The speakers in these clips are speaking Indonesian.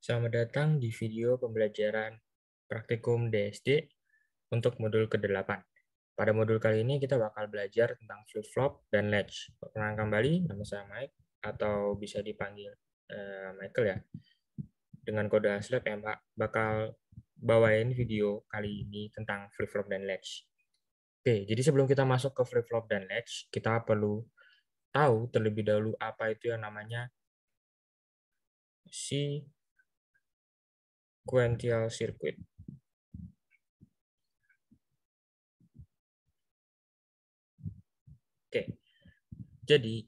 Selamat datang di video pembelajaran praktikum DSD untuk modul ke-8. Pada modul kali ini kita bakal belajar tentang flip-flop dan latch. Perkenalkan kembali, nama saya Mike, atau bisa dipanggil Michael ya. Dengan kode Haslab yang bakal bawain video kali ini tentang flip-flop dan latch. Oke, jadi sebelum kita masuk ke flip-flop dan latch, kita perlu tahu terlebih dahulu apa itu yang namanya sequential circuit. Oke, jadi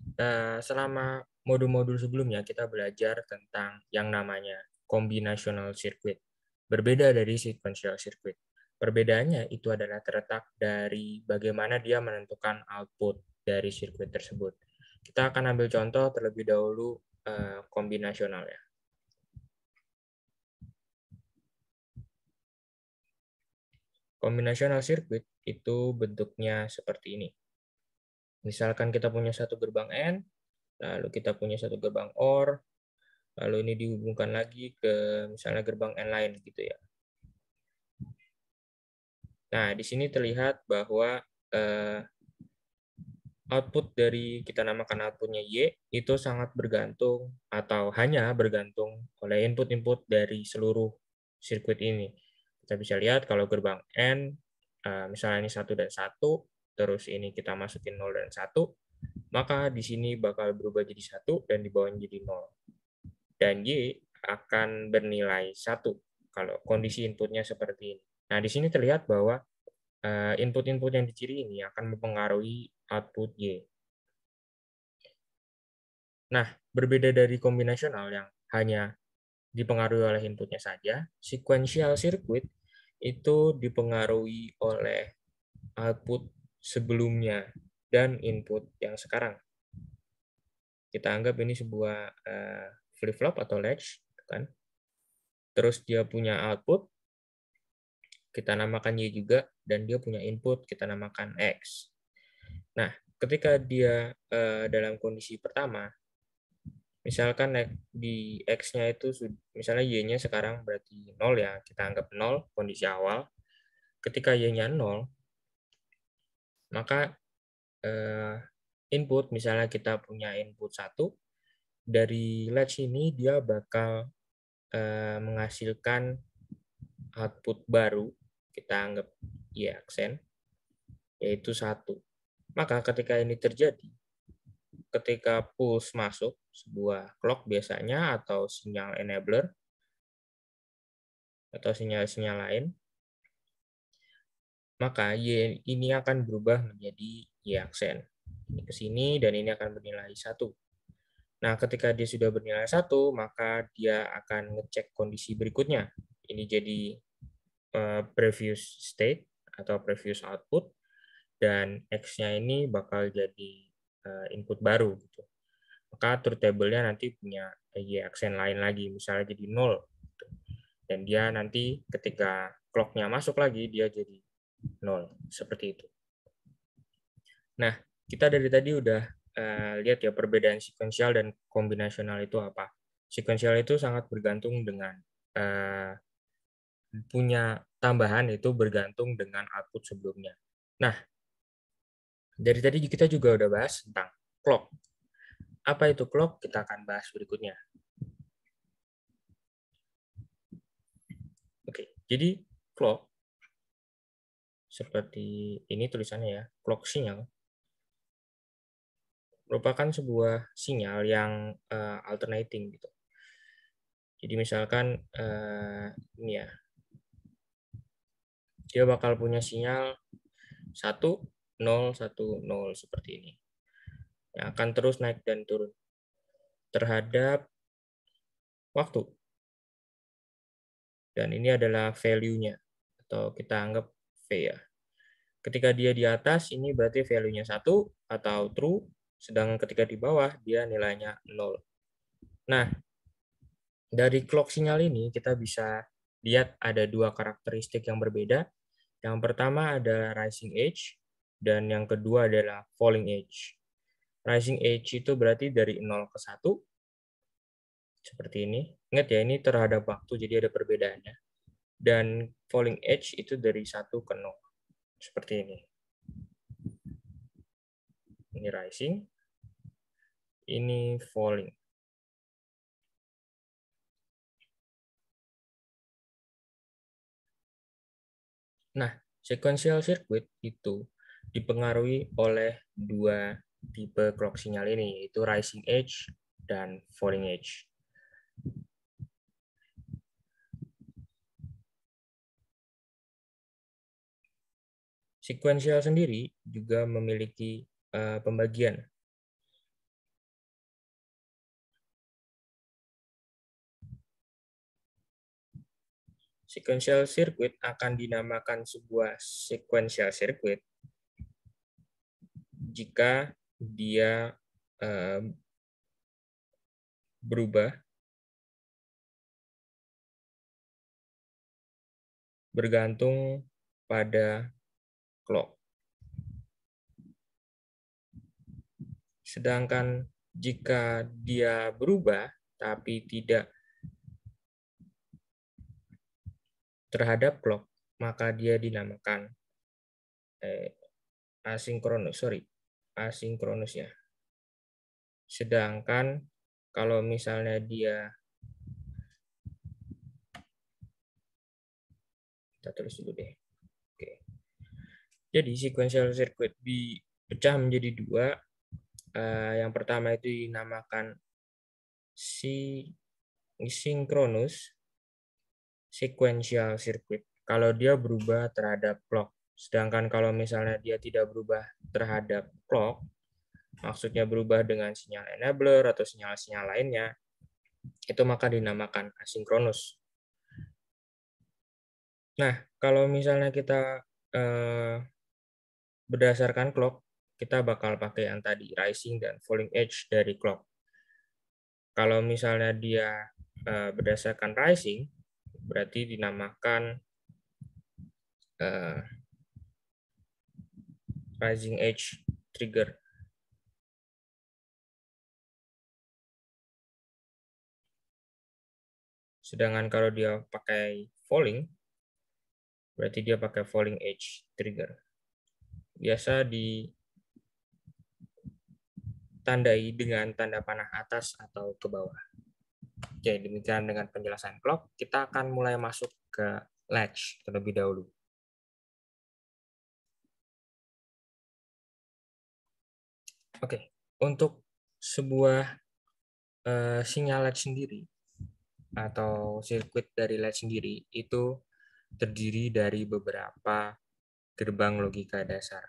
selama modul-modul sebelumnya kita belajar tentang yang namanya combinational circuit. Berbeda dari sequential circuit. Perbedaannya itu adalah terletak dari bagaimana dia menentukan output dari sirkuit tersebut. Kita akan ambil contoh terlebih dahulu kombinasional ya. Combinational circuit itu bentuknya seperti ini. Misalkan kita punya satu gerbang N, lalu kita punya satu gerbang OR, lalu ini dihubungkan lagi ke misalnya gerbang N lain gitu ya. Nah, di sini terlihat bahwa output dari kita namakan outputnya Y itu sangat bergantung atau hanya bergantung oleh input-input dari seluruh sirkuit ini. Kita bisa lihat kalau gerbang N, misalnya ini 1 dan 1, terus ini kita masukin 0 dan 1, maka di sini bakal berubah jadi 1 dan di bawahnya jadi 0. Dan Y akan bernilai 1 kalau kondisi inputnya seperti ini. Nah, di sini terlihat bahwa input-input yang diciri ini akan mempengaruhi output Y. Nah, berbeda dari kombinasional yang hanya dipengaruhi oleh inputnya saja, sequential circuit itu dipengaruhi oleh output sebelumnya dan input yang sekarang. Kita anggap ini sebuah flip-flop atau latch, kan? Terus dia punya output, kita namakan Y juga, dan dia punya input, kita namakan X. Nah, ketika dia dalam kondisi pertama, misalkan di X-nya itu, misalnya Y-nya sekarang berarti 0 ya, kita anggap 0, kondisi awal. Ketika Y-nya 0, maka input, misalnya kita punya input 1, dari latch ini dia bakal menghasilkan output baru, kita anggap Y aksen, yaitu 1. Maka ketika ini terjadi, ketika pulse masuk, sebuah clock biasanya, atau sinyal enabler, atau sinyal-sinyal lain, maka Y ini akan berubah menjadi Y aksen. Ini ke sini, dan ini akan bernilai 1. Nah, ketika dia sudah bernilai 1, maka dia akan ngecek kondisi berikutnya. Ini jadi previous state atau previous output, dan X-nya ini bakal jadi input baru gitu. Maka truth table-nya nanti punya Y aksen lain lagi, misalnya jadi 0. Gitu. Dan dia nanti ketika clock-nya masuk lagi, dia jadi 0. Seperti itu. Nah, kita dari tadi udah lihat ya perbedaan sequential dan kombinasional itu apa. Sequential itu sangat bergantung dengan punya tambahan, itu bergantung dengan output sebelumnya. Nah, dari tadi kita juga udah bahas tentang clock. Apa itu clock? Kita akan bahas berikutnya. Oke, jadi clock seperti ini tulisannya ya, clock sinyal merupakan sebuah sinyal yang alternating gitu. Jadi misalkan ini ya, dia bakal punya sinyal 1, 0, 1, 0 seperti ini. Yang akan terus naik dan turun terhadap waktu. Dan ini adalah value-nya, atau kita anggap V ya. Ketika dia di atas, ini berarti value-nya 1 atau true, sedangkan ketika di bawah, dia nilainya 0. Nah, dari clock sinyal ini kita bisa lihat ada dua karakteristik yang berbeda. Yang pertama adalah rising edge, dan yang kedua adalah falling edge. Rising edge itu berarti dari 0 ke 1, Seperti ini. Ingat ya, ini terhadap waktu, jadi ada perbedaannya. Dan falling edge itu dari 1 ke 0. Seperti ini. Ini rising. Ini falling. Nah, sequential circuit itu dipengaruhi oleh dua tipe clock sinyal ini, yaitu rising edge dan falling edge. Sequential sendiri juga memiliki pembagian. Sequential circuit akan dinamakan sebuah sequential circuit jika dia berubah bergantung pada clock. Sedangkan jika dia berubah tapi tidak terhadap clock, maka dia dinamakan asinkronus ya. Sedangkan kalau misalnya dia, kita tulis dulu deh. Oke. Jadi sequential circuit dipecah menjadi dua. Yang pertama itu dinamakan sinkronus sequential circuit. Kalau dia berubah terhadap clock. Sedangkan kalau misalnya dia tidak berubah terhadap clock, maksudnya berubah dengan sinyal enabler atau sinyal-sinyal lainnya, itu maka dinamakan asinkronus. Nah, kalau misalnya kita berdasarkan clock, kita bakal pakai yang tadi, rising dan falling edge dari clock. Kalau misalnya dia berdasarkan rising, berarti dinamakan rising edge trigger. Sedangkan kalau dia pakai falling, berarti dia pakai falling edge trigger. Biasa ditandai dengan tanda panah atas atau ke bawah. Oke, demikian dengan penjelasan clock. Kita akan mulai masuk ke latch terlebih dahulu. Oke, untuk sebuah sinyal latch sendiri atau sirkuit dari latch sendiri itu terdiri dari beberapa gerbang logika dasar.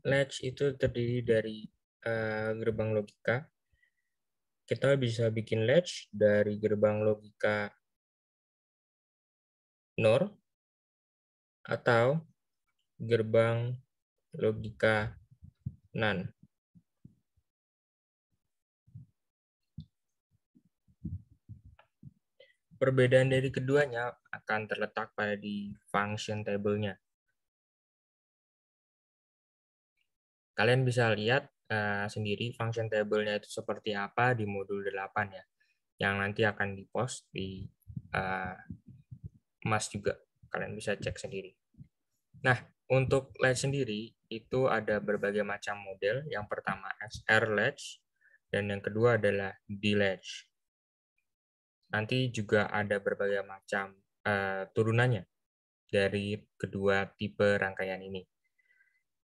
Latch itu terdiri dari gerbang logika. Kita bisa bikin latch dari gerbang logika NOR atau gerbang logika NAND. Perbedaan dari keduanya akan terletak pada di function table-nya. Kalian bisa lihat sendiri function table-nya itu seperti apa di modul 8 ya, yang nanti akan di-post di Mas juga. Kalian bisa cek sendiri. Nah, untuk latch sendiri itu ada berbagai macam model. Yang pertama SR latch dan yang kedua adalah D-latch. Nanti juga ada berbagai macam turunannya dari kedua tipe rangkaian ini.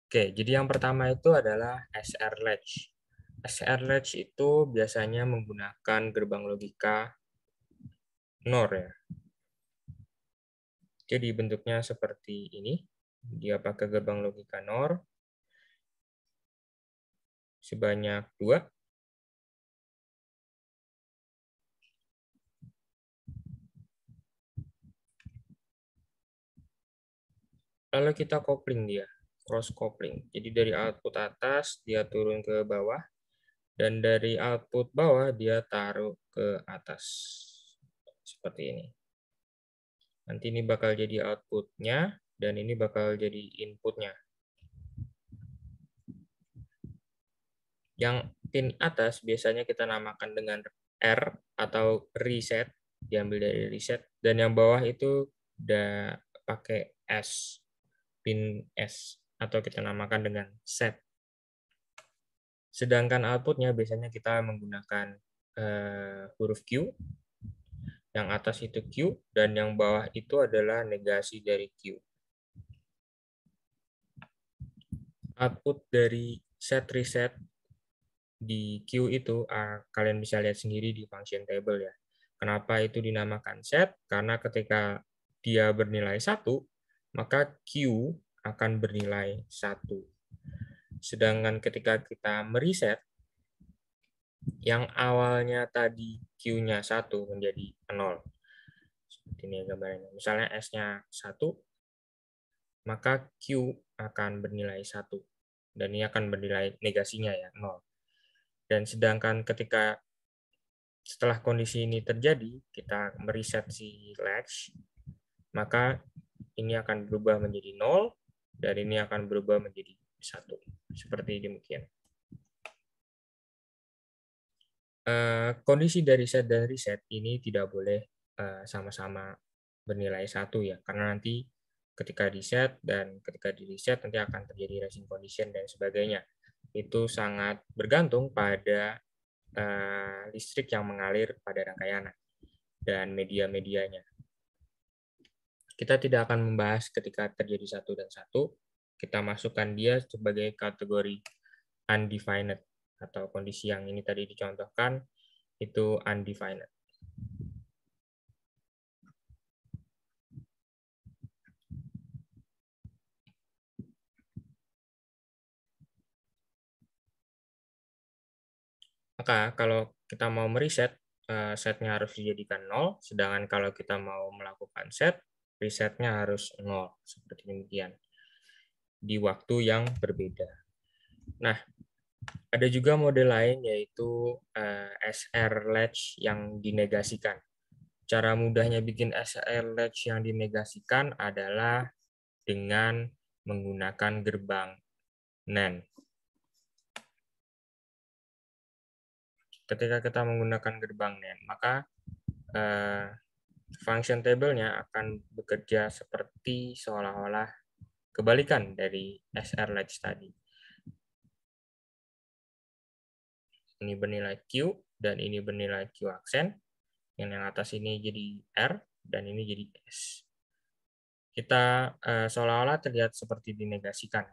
Oke, jadi yang pertama itu adalah SR latch. SR latch itu biasanya menggunakan gerbang logika NOR ya. Jadi bentuknya seperti ini. Dia pakai gerbang logika NOR sebanyak 2. Lalu kita kopling dia, cross kopling. Jadi dari output atas dia turun ke bawah, dan dari output bawah dia taruh ke atas. Seperti ini. Nanti ini bakal jadi outputnya, dan ini bakal jadi inputnya. Yang pin atas biasanya kita namakan dengan R atau reset, diambil dari reset, dan yang bawah itu udah pakai S, pin S, atau kita namakan dengan set. Sedangkan outputnya biasanya kita menggunakan huruf Q, yang atas itu Q, dan yang bawah itu adalah negasi dari Q. Output dari set reset di Q itu kalian bisa lihat sendiri di function table ya. Kenapa itu dinamakan set? Karena ketika dia bernilai 1, maka Q akan bernilai 1. Sedangkan ketika kita mereset, yang awalnya tadi Q-nya 1 menjadi 0. Seperti ini gambarnya. Misalnya S-nya 1, maka Q akan bernilai 1. Dan ini akan bernilai negasinya ya, 0. Dan sedangkan ketika setelah kondisi ini terjadi, kita mereset si latch, maka ini akan berubah menjadi 0, dan ini akan berubah menjadi 1. Seperti demikian. Kondisi dari set dan reset ini tidak boleh sama-sama bernilai 1 ya, karena nanti ketika reset dan ketika di reset nanti akan terjadi racing condition dan sebagainya. Itu sangat bergantung pada listrik yang mengalir pada rangkaian dan media-medianya. Kita tidak akan membahas ketika terjadi 1 dan 1, kita masukkan dia sebagai kategori undefined atau kondisi yang ini tadi dicontohkan itu undefined. Maka kalau kita mau mereset, setnya harus dijadikan 0, sedangkan kalau kita mau melakukan set, resetnya harus 0, seperti demikian, di waktu yang berbeda. Nah, ada juga model lain yaitu SR latch yang dinegasikan. Cara mudahnya bikin SR latch yang dinegasikan adalah dengan menggunakan gerbang NAND. Ketika kita menggunakan gerbang NAND, maka function table-nya akan bekerja seperti seolah-olah kebalikan dari SR latch tadi. Ini bernilai Q, dan ini bernilai Q aksen. Yang atas ini jadi R, dan ini jadi S. Kita seolah-olah terlihat seperti dinegasikan.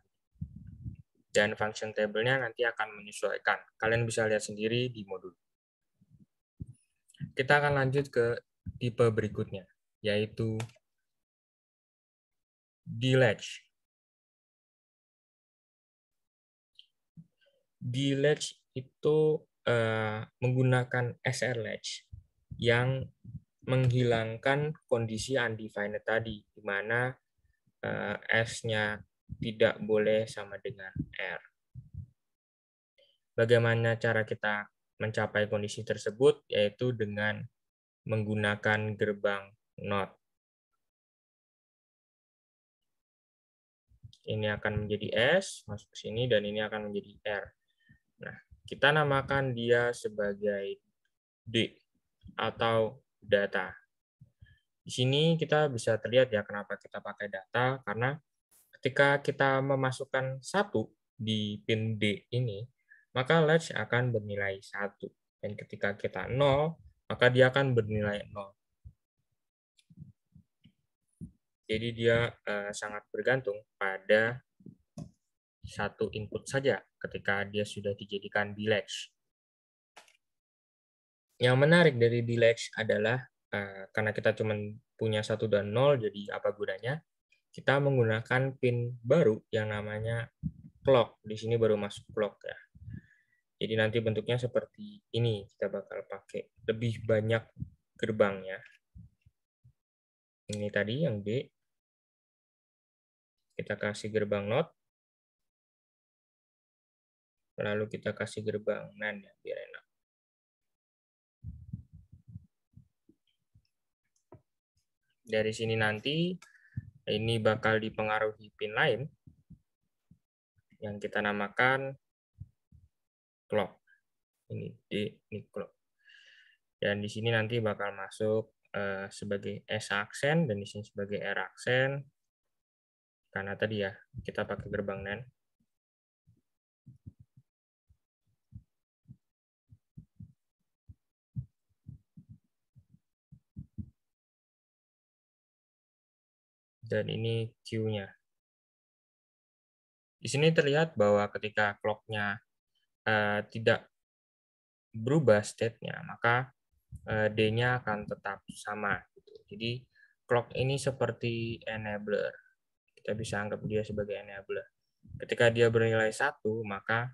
Dan function table-nya nanti akan menyesuaikan. Kalian bisa lihat sendiri di modul. Kita akan lanjut ke tipe berikutnya, yaitu delatch. Delatch itu menggunakan SR latch yang menghilangkan kondisi undefined tadi, di mana S-nya tidak boleh sama dengan R. Bagaimana cara kita mencapai kondisi tersebut? Yaitu dengan menggunakan gerbang NOT. Ini akan menjadi S, masuk ke sini, dan ini akan menjadi R. Nah, kita namakan dia sebagai D atau data. Di sini kita bisa terlihat ya kenapa kita pakai data, karena ketika kita memasukkan 1 di pin D ini, maka latch akan bernilai 1. Dan ketika kita 0, maka dia akan bernilai 0. Jadi dia sangat bergantung pada satu input saja ketika dia sudah dijadikan delatch. Yang menarik dari delatch adalah karena kita cuma punya 1 dan 0, jadi apa gunanya? Kita menggunakan pin baru yang namanya clock. Di sini baru masuk clock ya. Jadi nanti bentuknya seperti ini. Kita bakal pakai lebih banyak gerbangnya. Ini tadi yang D. Kita kasih gerbang NOT. Lalu kita kasih gerbang NAND ya, biar enak. Dari sini nanti Ini bakal dipengaruhi pin lain yang kita namakan clock. Ini clock. Dan di sini nanti bakal masuk sebagai S aksen dan di sini sebagai R aksen. Karena tadi ya kita pakai gerbang NAND. Dan ini Q-nya. Di sini terlihat bahwa ketika clock-nya tidak berubah state-nya, maka D-nya akan tetap sama. Jadi clock ini seperti enabler. Kita bisa anggap dia sebagai enabler. Ketika dia bernilai 1, maka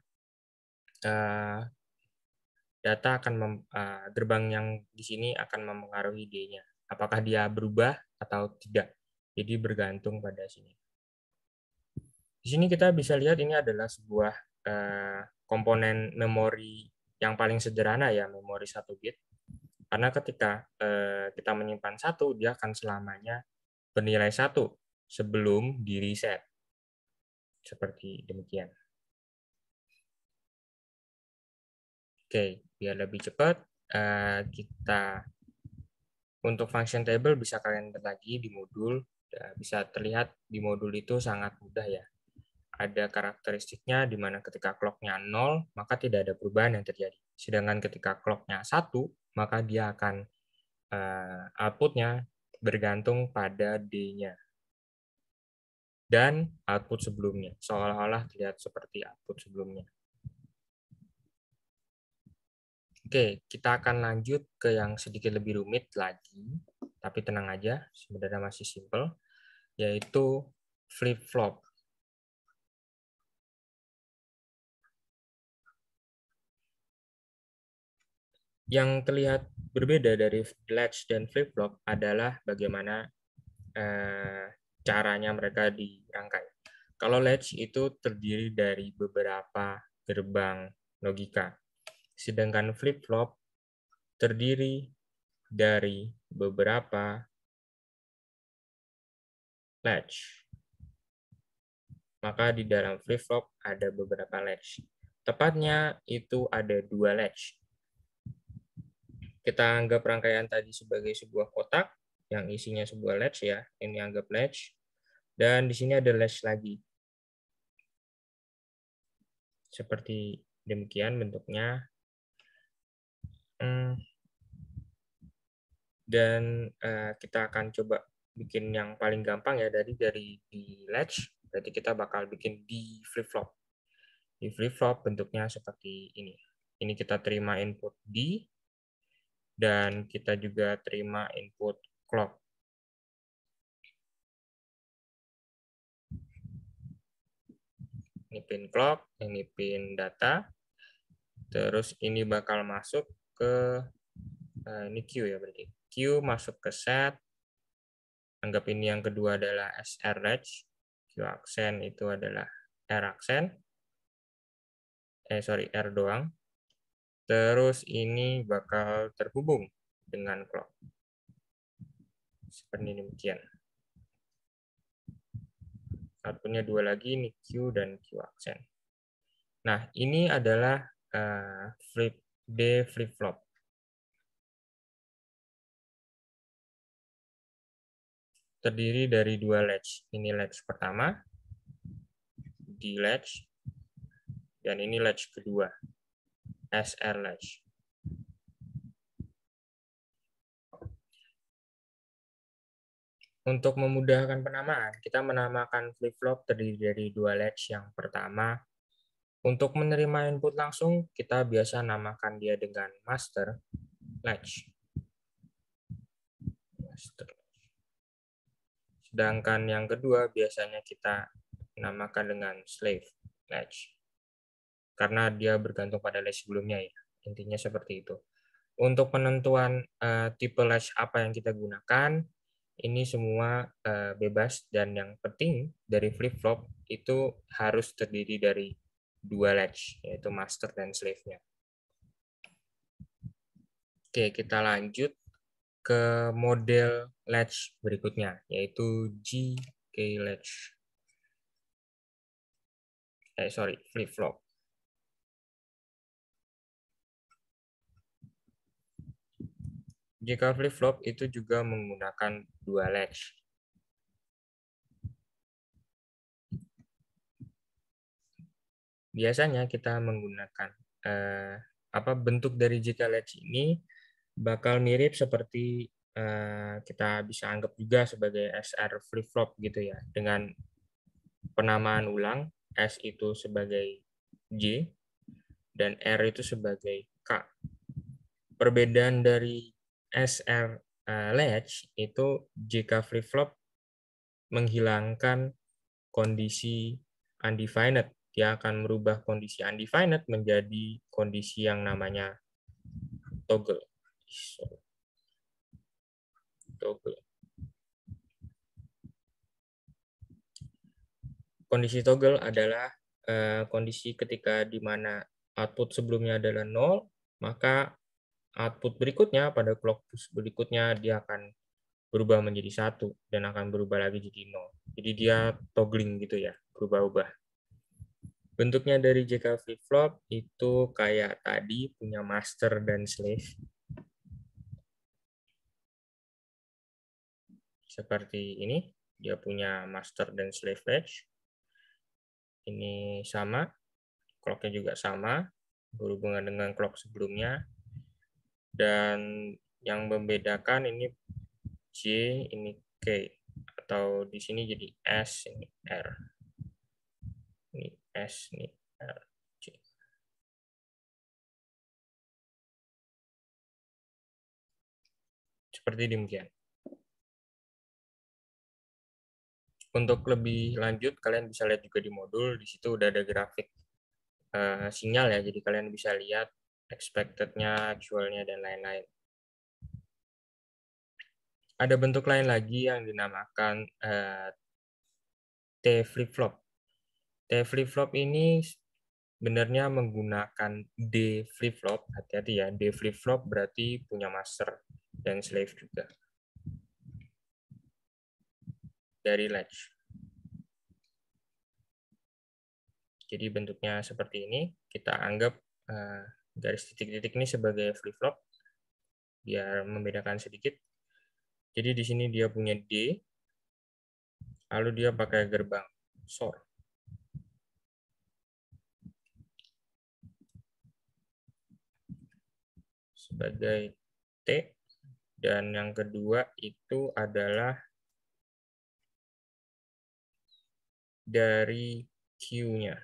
data akan gerbang yang di sini akan mempengaruhi D-nya. Apakah dia berubah atau tidak. Jadi bergantung pada sini. Di sini kita bisa lihat ini adalah sebuah komponen memori yang paling sederhana ya, memori 1 bit. Karena ketika kita menyimpan 1, dia akan selamanya bernilai 1 sebelum di reset. Seperti demikian. Oke, biar lebih cepat, kita untuk function table bisa kalian lihat lagi di modul. Bisa terlihat di modul itu sangat mudah ya. Ada karakteristiknya di mana ketika clock-nya 0, maka tidak ada perubahan yang terjadi. Sedangkan ketika clock-nya 1, maka dia akan output-nya bergantung pada D-nya. Dan output sebelumnya. Seolah-olah terlihat seperti output sebelumnya. Oke, kita akan lanjut ke yang sedikit lebih rumit lagi. Tapi tenang aja, sebenarnya masih simple. Yaitu flip-flop. Yang terlihat berbeda dari latch dan flip-flop adalah bagaimana caranya mereka dirangkai. Kalau latch itu terdiri dari beberapa gerbang logika, sedangkan flip-flop terdiri dari beberapa latch. Maka di dalam flip-flop ada beberapa latch. Tepatnya itu ada 2 latch. Kita anggap rangkaian tadi sebagai sebuah kotak yang isinya sebuah latch ya. Ini anggap latch. Dan di sini ada latch lagi. Seperti demikian bentuknya. Dan kita akan coba bikin yang paling gampang ya dari di latch. Berarti kita bakal bikin di flip-flop. Di flip-flop bentuknya seperti ini. Ini kita terima input D. Dan kita juga terima input clock. Ini pin clock, ini pin data. Terus ini bakal masuk ke ini Q ya berarti. Q masuk ke set. Anggap ini yang kedua adalah SR latch. Q aksen itu adalah R aksen. R doang. Terus ini bakal terhubung dengan clock. Seperti demikian. Outputnya 2 lagi, ini Q dan Q aksen. Nah, ini adalah D flip-flop. Terdiri dari 2 latch. Ini latch pertama, D latch, dan ini latch kedua, SR latch. Untuk memudahkan penamaan, kita menamakan flip-flop terdiri dari 2 latch. Yang pertama, untuk menerima input langsung, kita biasa namakan dia dengan master latch. Sedangkan yang kedua biasanya kita namakan dengan slave latch. Karena dia bergantung pada latch sebelumnya ya. Intinya seperti itu. Untuk penentuan tipe latch apa yang kita gunakan, ini semua bebas, dan yang penting dari flip-flop itu harus terdiri dari 2 latch, yaitu master dan slave-nya. Oke, kita lanjut ke model latch berikutnya, yaitu G key latch. Flip-flop. Jika flip-flop itu juga menggunakan dua latch. Biasanya kita menggunakan bentuk dari jika latch ini bakal mirip seperti kita bisa anggap juga sebagai SR flip-flop gitu ya, dengan penamaan ulang, S itu sebagai J dan R itu sebagai K. Perbedaan dari SR latch itu jika flip-flop menghilangkan kondisi undefined. Dia akan merubah kondisi undefined menjadi kondisi yang namanya toggle. Kondisi toggle adalah kondisi ketika di mana output sebelumnya adalah 0, maka output berikutnya pada clock push berikutnya dia akan berubah menjadi 1 dan akan berubah lagi jadi 0. Jadi dia toggling gitu ya, berubah-ubah. Bentuknya dari JK flip-flop itu kayak tadi punya master dan slave. Seperti ini, dia punya master dan slave latch. Ini sama, clock-nya juga sama, berhubungan dengan clock sebelumnya. Dan yang membedakan ini J, ini K. Atau di sini jadi S, ini R. Ini S, ini R, J. Seperti demikian. Untuk lebih lanjut, kalian bisa lihat juga di modul. Di situ udah ada grafik sinyal ya, jadi kalian bisa lihat expected-nya, actual-nya, dan lain-lain. Ada bentuk lain lagi yang dinamakan T flip-flop. T flip-flop ini sebenarnya menggunakan D flip-flop. Hati-hati ya, D flip-flop berarti punya master dan slave juga dari latch. Jadi bentuknya seperti ini. Kita anggap garis titik-titik ini sebagai flip-flop biar membedakan sedikit. Jadi di sini dia punya D, lalu dia pakai gerbang SOR. Sebagai T, dan yang kedua itu adalah dari Q-nya.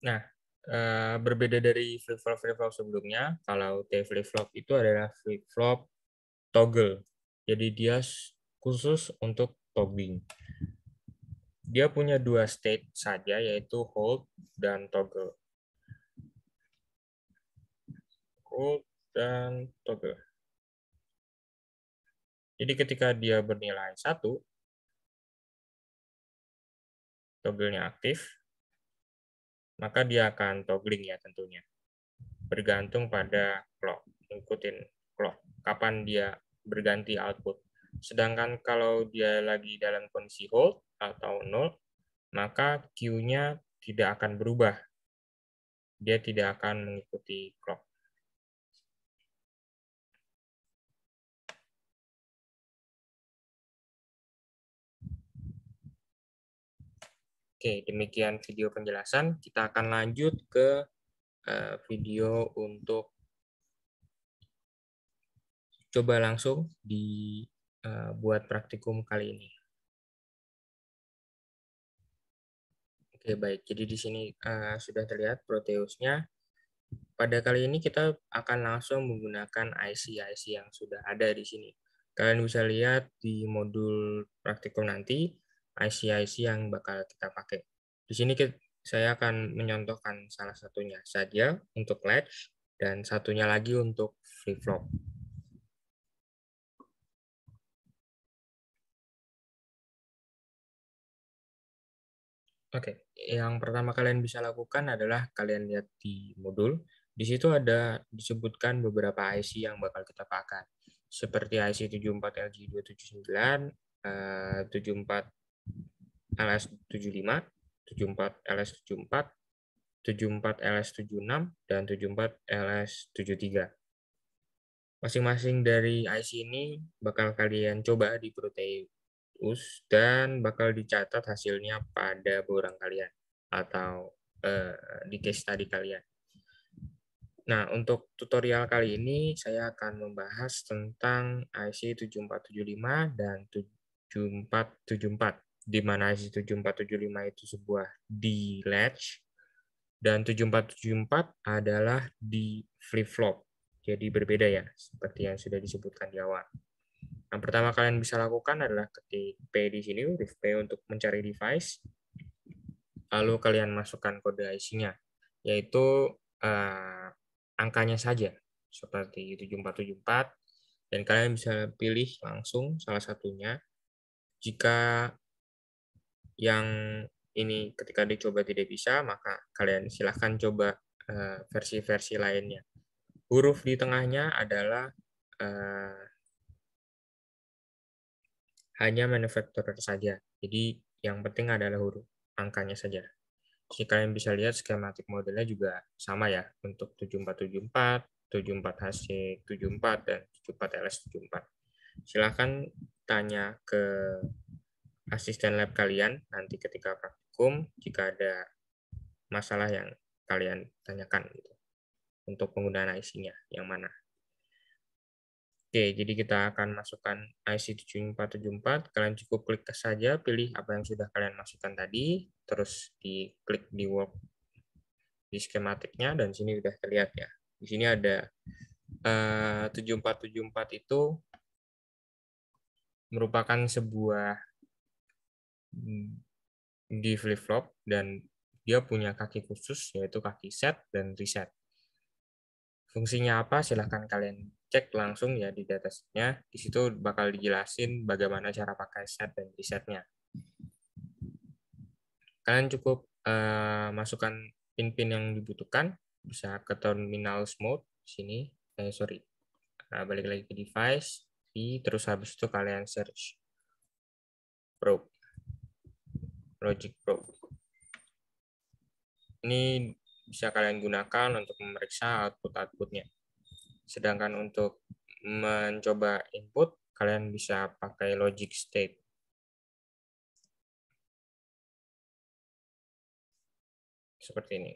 Nah, berbeda dari flip-flop sebelumnya, kalau T flip-flop itu adalah flip-flop toggle. Jadi dia khusus untuk toggling. Dia punya dua state saja, yaitu hold dan toggle. Hold dan toggle. Jadi ketika dia bernilai 1, toggle-nya aktif, maka dia akan toggling ya tentunya. Bergantung pada clock, ikutin clock, kapan dia berganti output. Sedangkan kalau dia lagi dalam kondisi hold atau 0, maka Q-nya tidak akan berubah. Dia tidak akan mengikuti clock. Oke, demikian video penjelasan. Kita akan lanjut ke video untuk coba langsung dibuat praktikum kali ini. Oke, baik. Jadi di sini sudah terlihat Proteusnya. Pada kali ini kita akan langsung menggunakan IC-IC yang sudah ada di sini. Kalian bisa lihat di modul praktikum nanti IC-IC yang bakal kita pakai. Di sini saya akan menyontohkan salah satunya saja untuk latch dan satunya lagi untuk flip-flop. Oke, yang pertama kalian bisa lakukan adalah kalian lihat di modul. Di situ ada disebutkan beberapa IC yang bakal kita pakai. Seperti IC 74LG279, 74 LS75, 74 LS74, 74 LS76, dan 74 LS73. Masing-masing dari IC ini bakal kalian coba di Proteus dan bakal dicatat hasilnya pada borang kalian atau di case study kalian. Nah, untuk tutorial kali ini saya akan membahas tentang IC 7475 dan 7474, di mana IC 7475 itu sebuah D-latch dan 7474 adalah di flip-flop. Jadi berbeda ya, seperti yang sudah disebutkan di awal. Yang pertama kalian bisa lakukan adalah ketik P di sini, huruf P untuk mencari device. Lalu kalian masukkan kode IC-nya, yaitu angkanya saja, seperti 7474. Dan kalian bisa pilih langsung salah satunya. Jika yang ini ketika dicoba tidak bisa, maka kalian silahkan coba versi-versi lainnya. Huruf di tengahnya adalah hanya manufacturer saja. Jadi yang penting adalah huruf angkanya saja. Jadi kalian bisa lihat skematik modelnya juga sama ya untuk 7474, 74HC74, dan 74LS74. Silahkan tanya ke asisten lab kalian nanti ketika praktikum jika ada masalah yang kalian tanyakan gitu, untuk penggunaan IC-nya yang mana. Oke, jadi kita akan masukkan IC 7474. Kalian cukup klik saja, pilih apa yang sudah kalian masukkan tadi, terus diklik di work di skematiknya, dan sini sudah terlihat ya. Di sini ada 7474 itu merupakan sebuah di flip-flop, dan dia punya kaki khusus, yaitu kaki set dan reset. Fungsinya apa? Silahkan kalian cek langsung ya di datasheet-nya. Di situ bakal dijelasin bagaimana cara pakai set dan resetnya. Kalian cukup masukkan pin-pin yang dibutuhkan, bisa ke terminal mode sini. Balik lagi ke device, terus habis itu kalian search probe, logic probe. Ini bisa kalian gunakan untuk memeriksa output-outputnya. Sedangkan untuk mencoba input, kalian bisa pakai logic state. Seperti ini.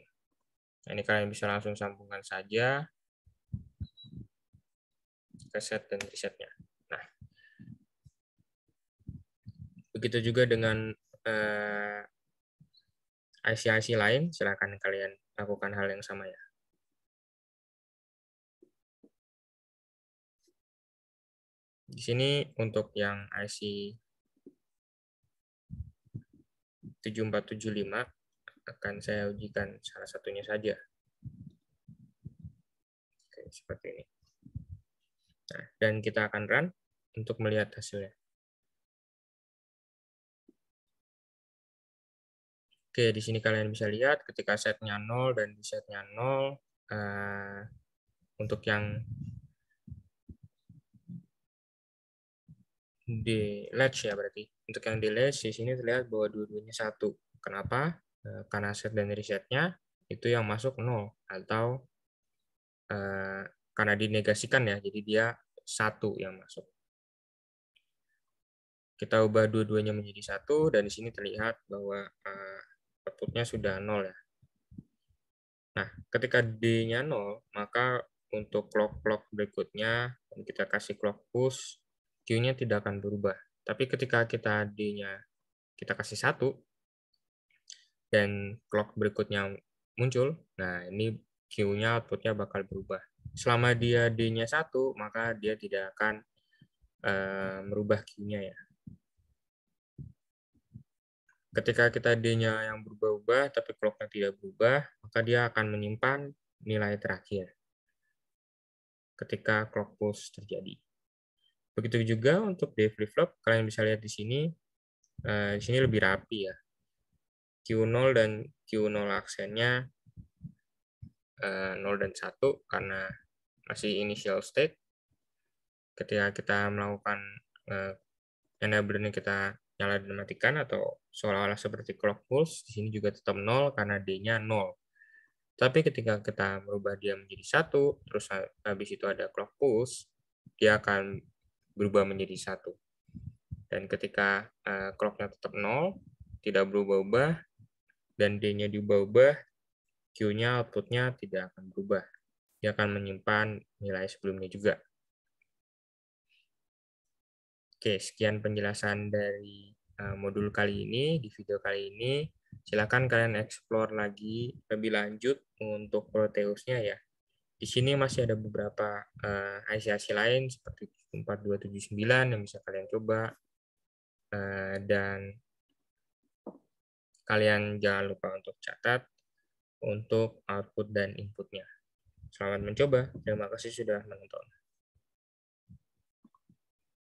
Nah, ini kalian bisa langsung sambungkan saja ke set dan resetnya. Nah, begitu juga dengan IC-IC lain, silakan kalian lakukan hal yang sama ya. Di sini untuk yang IC 7475 akan saya ujikan salah satunya saja. Oke, seperti ini. Nah, dan kita akan run untuk melihat hasilnya. Oke, di sini kalian bisa lihat ketika setnya 0 dan resetnya 0, untuk yang di latch ya berarti. Untuk yang di latch di sini terlihat bahwa dua-duanya satu. Kenapa? Karena set dan resetnya itu yang masuk 0, atau karena dinegasikan ya, jadi dia satu yang masuk. Kita ubah dua-duanya menjadi satu, dan di sini terlihat bahwa outputnya sudah 0 ya. Nah, ketika D-nya 0, maka untuk clock berikutnya, kita kasih clock push, Q-nya tidak akan berubah. Tapi ketika kita D-nya kita kasih 1, dan clock berikutnya muncul, nah ini Q-nya outputnya bakal berubah. Selama dia D-nya 1, maka dia tidak akan merubah Q-nya ya. Ketika kita D-nya yang berubah-ubah, tapi clock-nya tidak berubah, maka dia akan menyimpan nilai terakhir ketika clock pulse terjadi. Begitu juga untuk D flip-flop, kalian bisa lihat di sini lebih rapi ya. Q0 dan Q0 aksennya 0 dan 1 karena masih initial state. Ketika kita melakukan enabler ini kita nyala dan matikan atau seolah-olah seperti clock pulse, di sini juga tetap 0 karena D-nya 0. Tapi ketika kita merubah dia menjadi 1, terus habis itu ada clock pulse, dia akan berubah menjadi 1. Dan ketika clock-nya tetap 0, tidak berubah-ubah, dan D-nya diubah-ubah, Q-nya output-nya tidak akan berubah. Dia akan menyimpan nilai sebelumnya juga. Oke, sekian penjelasan dari modul kali ini, di video kali ini. Silakan kalian explore lagi lebih lanjut untuk Proteus-nya ya. Di sini masih ada beberapa IC-IC lain seperti 4279 yang bisa kalian coba. Dan kalian jangan lupa untuk catat untuk output dan inputnya. Selamat mencoba. Terima kasih sudah menonton.